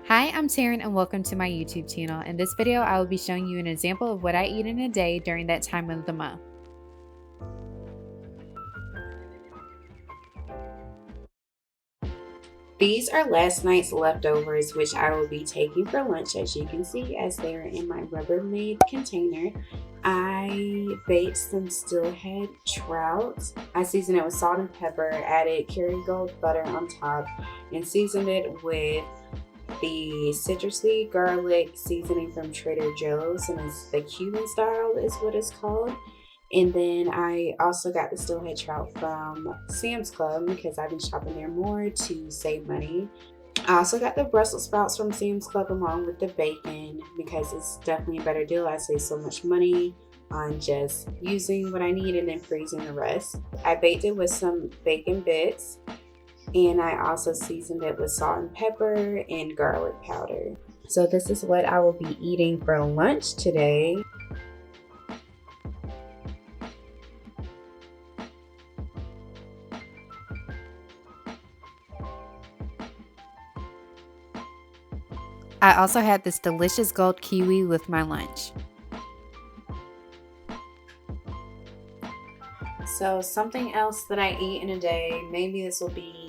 Hi, I'm Teryn and welcome to my YouTube channel. In this video, I will be showing you an example of what I eat in a day during that time of the month. These are last night's leftovers, which I will be taking for lunch, as you can see, as they are in my Rubbermaid container. I baked some steelhead trout. I seasoned it with salt and pepper, added Kerrygold butter on top, and seasoned it with the citrusy garlic seasoning from Trader Joe's, and it's the Cuban style is what it's called. And then I also got the steelhead trout from Sam's Club because I've been shopping there more to save money. I also got the Brussels sprouts from Sam's Club along with the bacon because it's definitely a better deal. I save so much money on just using what I need and then freezing the rest. I baked it with some bacon bits, and I also seasoned it with salt and pepper and garlic powder. So this is what I will be eating for lunch today. I also had this delicious gold kiwi with my lunch. So something else that I eat in a day, maybe this will be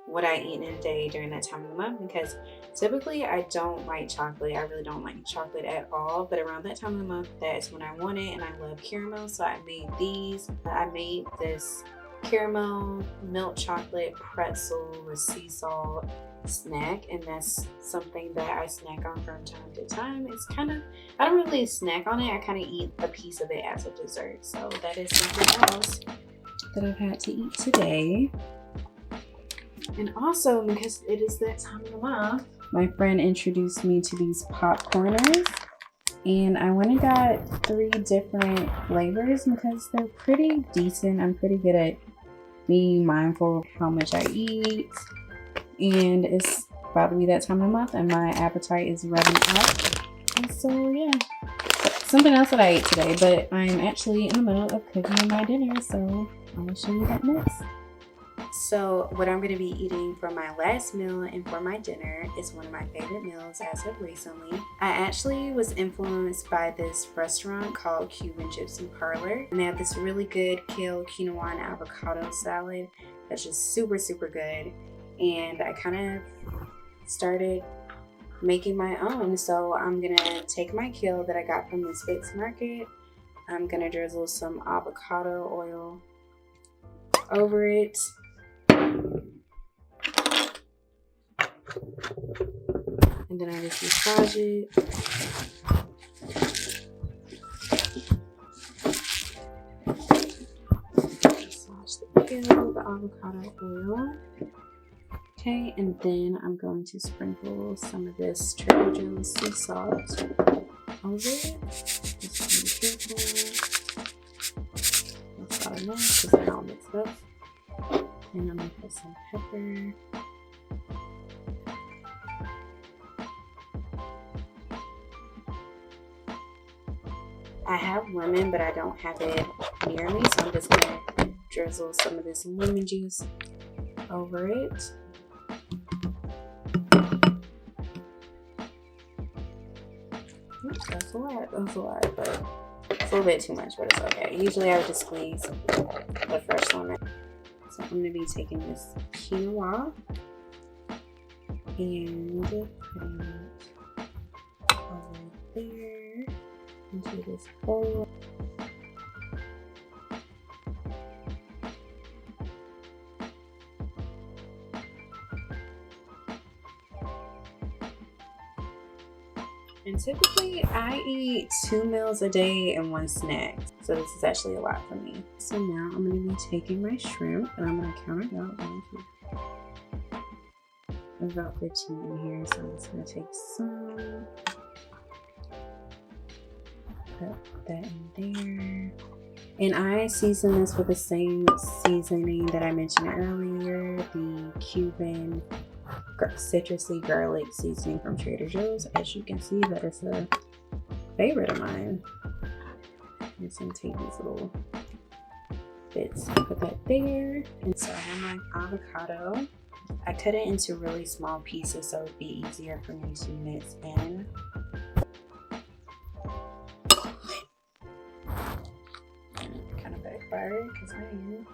what I eat in a day during that time of the month, because typically I don't like chocolate. I really don't like chocolate at all, but around that time of the month, that's when I want it, and I love caramel, so I made these. I made this caramel milk chocolate pretzel with sea salt snack, and that's something that I snack on from time to time. It's kind of, I don't really snack on it, I kind of eat a piece of it as a dessert. So that is something else that I've had to eat today. And also, because it is that time of the month, my friend introduced me to these popcorners, and I went and got 3 different flavors because they're pretty decent. I'm pretty good at being mindful of how much I eat, and it's about to be that time of the month and my appetite is revving up. And so yeah, something else that I ate today, but I'm actually in the middle of cooking my dinner, so I will show you that next. So what I'm going to be eating for my last meal and for my dinner is one of my favorite meals as of recently. I actually was influenced by this restaurant called Cuban Gypsy Parlor, and they have this really good kale, quinoa, and avocado salad that's just super good. And I kind of started making my own. So I'm gonna take my kale that I got from the Spitz Market. I'm gonna drizzle some avocado oil over it. And then I just massage it. Massage the kale, the avocado oil. Okay, and then I'm going to sprinkle some of this Trader Joe's sea salt over it. Just be careful. That's not enough because then I'll mix it up. And I'm going to put some pepper. I have lemon, but I don't have it near me, so I'm just going to drizzle some of this lemon juice over it. Oops, that's a lot, but it's a little bit too much, but it's okay. Usually I would just squeeze the fresh lemon. So I'm going to be taking this quinoa and putting it over there into this bowl. And typically I eat 2 meals a day and 1 snack. So this is actually a lot for me. So now I'm going to be taking my shrimp and I'm going to count it out. 1, 2. There's about 15 in here, so I'm just going to take some. Put that in there. And I season this with the same seasoning that I mentioned earlier, the Cuban citrusy garlic seasoning from Trader Joe's. As you can see, that is a favorite of mine. I'm just gonna take these little bits and put that there. And so I have my avocado. I cut it into really small pieces so it'd be easier for me to mix in. Kind of backfired because I'm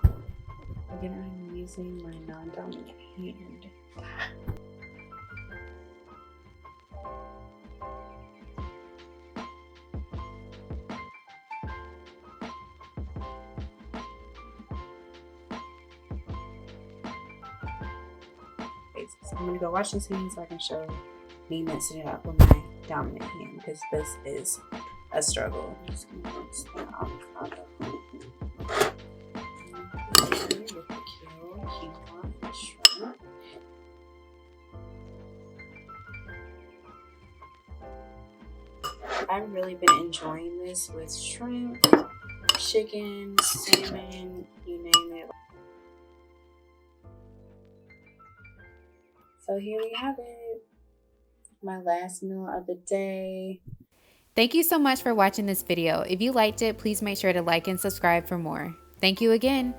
using my non-dominant hand. So I'm gonna go wash this hand so I can show me mixing it up with my dominant hand because this is a struggle. I've really been enjoying this with shrimp, chicken, salmon, you name it. So here we have it, my last meal of the day. Thank you so much for watching this video. If you liked it, please make sure to like and subscribe for more. Thank you again.